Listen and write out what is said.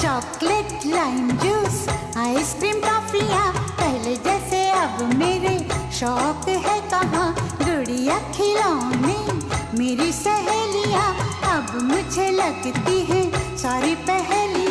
Chocolate lime juice ice cream टॉफियाँ पहले जैसे अब मेरे शौक है कहाँ। गुड़िया खिलौने मेरी सहेलियाँ अब मुझे लगती हैं सारी पहेलियाँ।